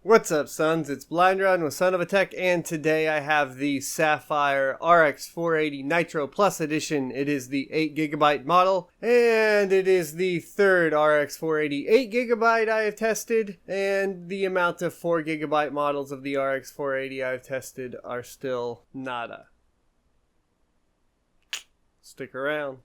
What's up, sons? It's Blind Run with Son of a Tech, and today I have the Sapphire RX480 Nitro Plus edition. It is the 8GB model, and it is the third RX480 8GB I have tested, and the amount of 4GB models of the RX480 I've tested are still nada. Stick around.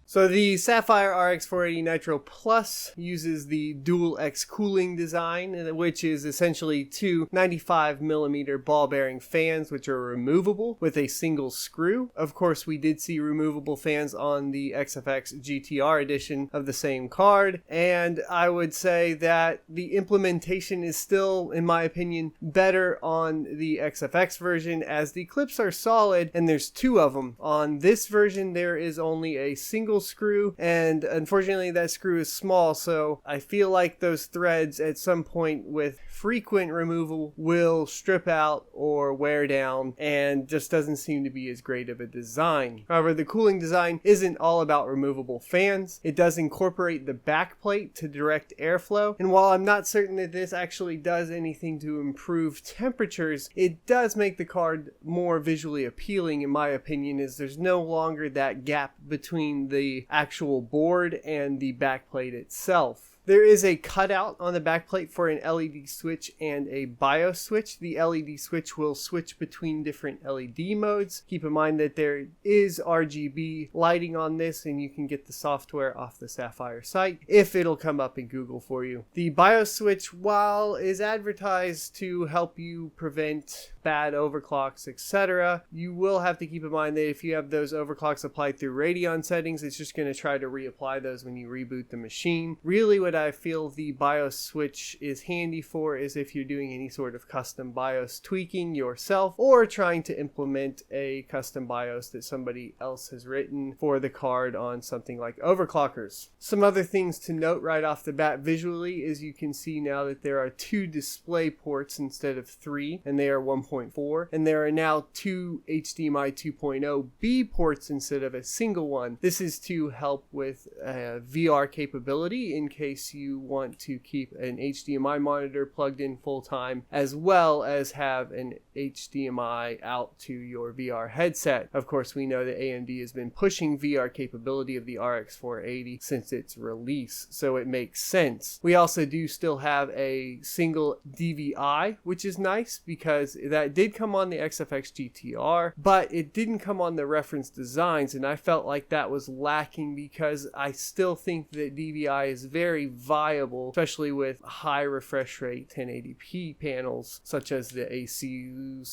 So the Sapphire RX480 Nitro Plus uses the dual X cooling design, which is essentially two 95mm ball bearing fans, which are removable with a single screw. Of course, we did see removable fans on the XFX GTR edition of the same card, and I would say that the implementation is still, in my opinion, better on the XFX version, as the clips are solid and there's two of them. On this version, there is only a single screw, and unfortunately that screw is small, so I feel like those threads at some point with frequent removal will strip out or wear down, and just doesn't seem to be as great of a design. However, the cooling design isn't all about removable fans. It does incorporate the back plate to direct airflow, and while I'm not certain that this actually does anything to improve temperatures, it does make the card more visually appealing, in my opinion, as there's no longer that gap between the actual board and the backplate itself. There is a cutout on the backplate for an LED switch and a BIOS switch. The LED switch will switch between different LED modes. Keep in mind that there is RGB lighting on this, and you can get the software off the Sapphire site if it'll come up in Google for you. The BIOS switch, while is advertised to help you prevent bad overclocks, etc., you will have to keep in mind that if you have those overclocks applied through Radeon settings, it's just going to try to reapply those when you reboot the machine. Really, what I feel the BIOS switch is handy for is if you're doing any sort of custom BIOS tweaking yourself, or trying to implement a custom BIOS that somebody else has written for the card on something like overclockers. Some other things to note right off the bat visually is you can see now that there are two display ports instead of three, and they are 1.4, and there are now two HDMI 2.0 B ports instead of a single one. This is to help with VR capability in case you want to keep an HDMI monitor plugged in full time, as well as have an HDMI out to your VR headset. Of course, we know that AMD has been pushing VR capability of the RX480 since its release, so it makes sense. We also do still have a single DVI, which is nice because that did come on the XFX GTR, but it didn't come on the reference designs, and I felt like that was lacking because I still think that DVI is very viable, especially with high refresh rate 1080p panels such as the ASYNC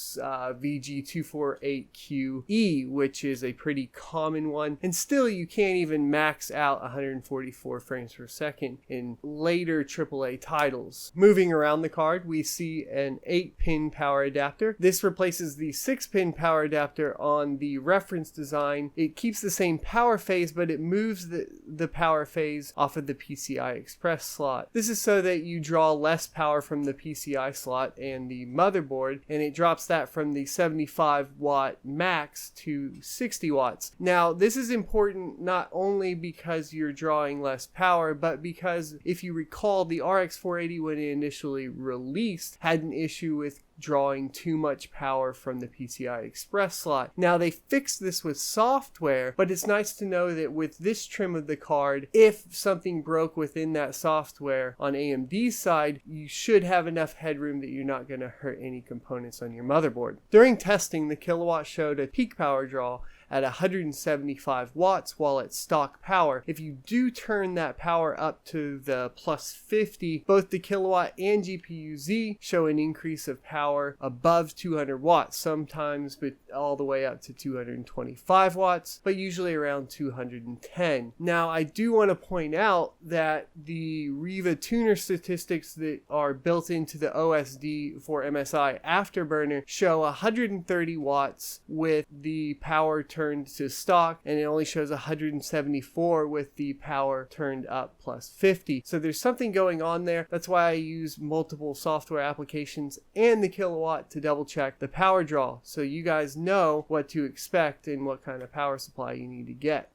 VG248QE, which is a pretty common one, and still you can't even max out 144 frames per second in later AAA titles. Moving around the card, we see an 8-pin power adapter. This replaces the 6-pin power adapter on the reference design. It keeps the same power phase, but it moves the power phase off of the PCI Express slot. This is so that you draw less power from the PCI slot and the motherboard, and it drops that from the 75 watt max to 60 watts. Now, this is important not only because you're drawing less power, but because if you recall, the RX480 when it initially released had an issue with drawing too much power from the PCI Express slot. Now, they fixed this with software, but it's nice to know that with this trim of the card, if something broke within that software on AMD's side, you should have enough headroom that you're not going to hurt any components on your motherboard. During testing, the kilowatt showed a peak power draw at 175 watts while at stock power. If you do turn that power up to the plus 50, both the kilowatt and GPU-Z show an increase of power above 200 watts, sometimes but all the way up to 225 watts, but usually around 210. Now, I do want to point out that the Riva tuner statistics that are built into the OSD for MSI Afterburner show 130 watts with the power turned to stock, and it only shows 174 with the power turned up plus 50. So there's something going on there. That's why I use multiple software applications and the kilowatt to double check the power draw, so you guys know what to expect and what kind of power supply you need to get.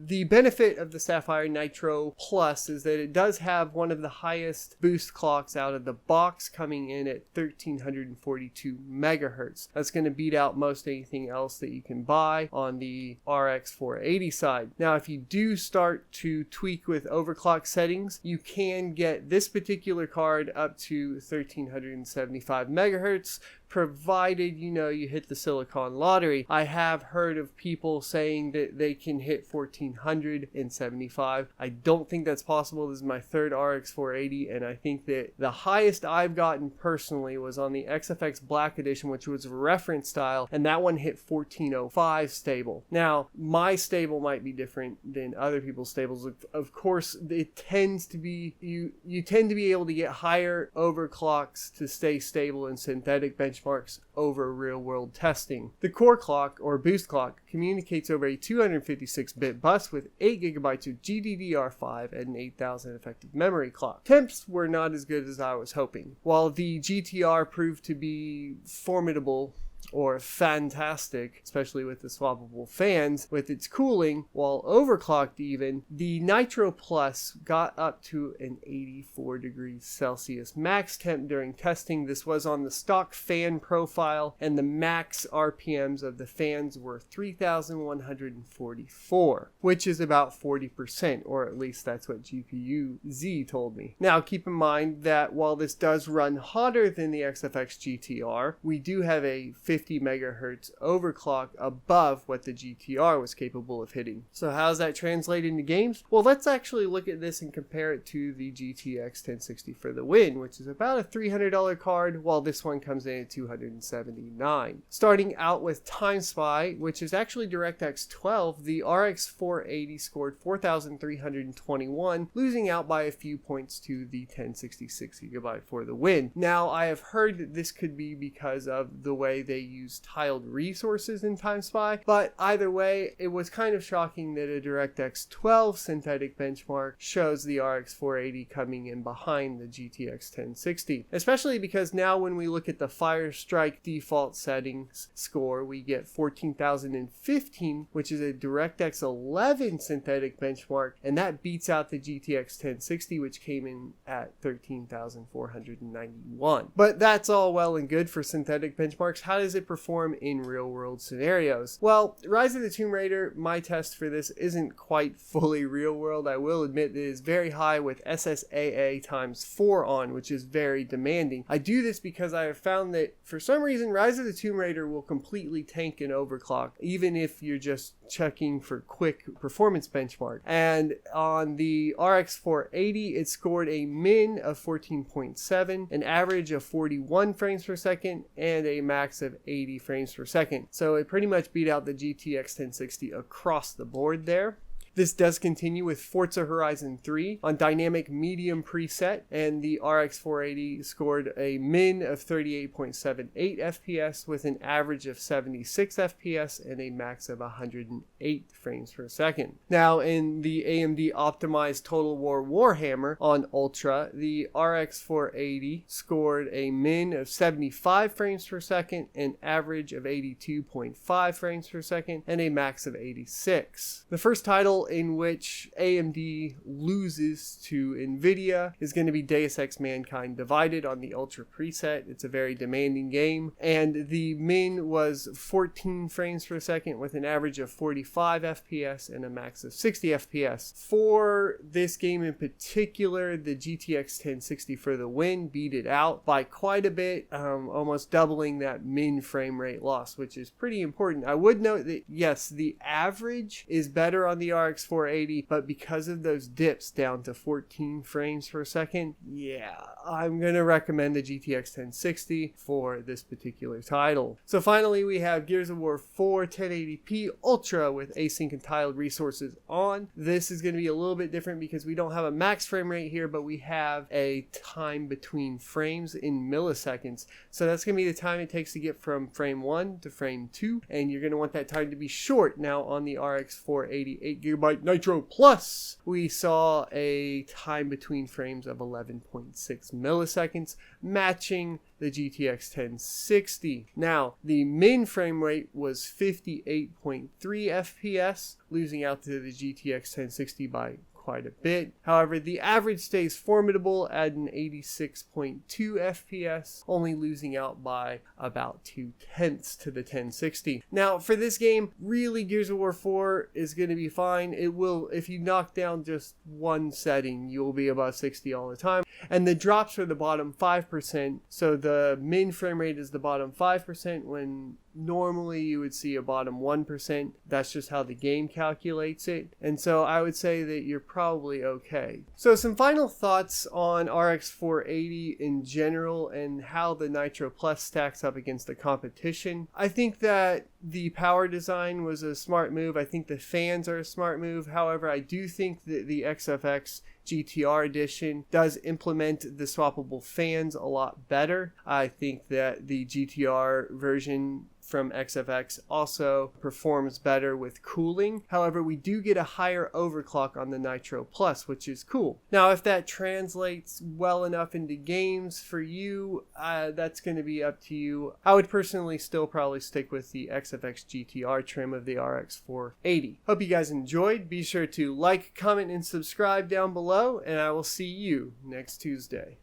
The benefit of the Sapphire Nitro Plus is that it does have one of the highest boost clocks out of the box, coming in at 1342 megahertz. That's going to beat out most anything else that you can buy on the RX480 side. Now, if you do start to tweak with overclock settings, you can get this particular card up to 1375 megahertz, provided you hit the silicon lottery. I have heard of people saying that they can hit 1475. I don't think that's possible. This is my third RX480, and I think that the highest I've gotten personally was on the XFX Black Edition, which was a reference style, and that one hit 1405 stable. Now, my stable might be different than other people's stables. Of course, it tends to be, you tend to be able to get higher overclocks to stay stable in synthetic benchmarks over real-world testing. The core clock, or boost clock, communicates over a 256-bit bus with 8 gigabytes of GDDR5 and an 8000 effective memory clock. Temps were not as good as I was hoping. While the GTR proved to be formidable or fantastic, especially with the swappable fans, with its cooling, while overclocked even, the Nitro Plus got up to an 84 degrees Celsius max temp during testing. This was on the stock fan profile, and the max RPMs of the fans were 3,144, which is about 40%, or at least that's what GPU-Z told me. Now, keep in mind that while this does run hotter than the XFX GTR, we do have a 50 megahertz overclock above what the GTR was capable of hitting. So how does that translate into games? Well, let's actually look at this and compare it to the GTX 1060 for the win, which is about a $300 card, while this one comes in at $279. Starting out with Time Spy, which is actually DirectX 12, the RX 480 scored 4,321, losing out by a few points to the 1066 gigabyte for the win. Now, I have heard that this could be because of the way they use tiled resources in Time Spy, but either way, it was kind of shocking that a DirectX 12 synthetic benchmark shows the RX 480 coming in behind the GTX 1060, especially because now when we look at the Firestrike default settings score, we get 14,015, which is a DirectX 11 synthetic benchmark, and that beats out the GTX 1060, which came in at 13,491. But that's all well and good for synthetic benchmarks. How does it perform in real world scenarios? Well, Rise of the Tomb Raider, my test for this isn't quite fully real world. I will admit that it is very high with SSAA times 4 on, which is very demanding. I do this because I have found that for some reason Rise of the Tomb Raider will completely tank an overclock, even if you're just checking for quick performance benchmark. And on the RX 480, it scored a min of 14.7, an average of 41 frames per second, and a max of 80 frames per second. So it pretty much beat out the GTX 1060 across the board there. This does continue with Forza Horizon 3 on dynamic medium preset, and the RX 480 scored a min of 38.78 FPS with an average of 76 FPS and a max of 108 frames per second. Now, in the AMD optimized Total War Warhammer on Ultra, the RX 480 scored a min of 75 frames per second, an average of 82.5 frames per second, and a max of 86. The first title in which AMD loses to Nvidia is going to be Deus Ex Mankind Divided on the Ultra preset. It's a very demanding game, and the min was 14 frames per second with an average of 45 FPS and a max of 60 FPS. For this game in particular, the GTX 1060 for the win beat it out by quite a bit, almost doubling that min frame rate loss, which is pretty important. I would note that yes, the average is better on the RX 480, but because of those dips down to 14 frames per second, yeah, I'm going to recommend the GTX 1060 for this particular title. So finally, we have Gears of War 4 1080p Ultra with async and tiled resources on. This is going to be a little bit different because we don't have a max frame rate here, but we have a time between frames in milliseconds. So that's going to be the time it takes to get from frame 1 to frame 2, and you're going to want that time to be short. Now on the RX 480, 8GB GB Nitro Plus, we saw a time between frames of 11.6 milliseconds, matching the GTX 1060. Now, the min frame rate was 58.3 FPS, losing out to the GTX 1060 by quite a bit. However, the average stays formidable at an 86.2 FPS, only losing out by about 0.2 to the 1060. Now, for this game, really Gears of War 4 is going to be fine. It will, if you knock down just one setting, you'll be above 60 all the time. And the drops are the bottom 5%, so the min frame rate is the bottom 5% when normally you would see a bottom 1%. That's just how the game calculates it. And so I would say that you're probably okay. So some final thoughts on RX480 in general and how the Nitro Plus stacks up against the competition. I think that the power design was a smart move. I think the fans are a smart move. However, I do think that the XFX GTR edition does implement the swappable fans a lot better. I think that the GTR version from XFX also performs better with cooling. However, we do get a higher overclock on the Nitro Plus, which is cool. Now, if that translates well enough into games for you, that's going to be up to you. I would personally still probably stick with the XFX GTR trim of the RX480. Hope you guys enjoyed. Be sure to like, comment, and subscribe down below, and I will see you next Tuesday.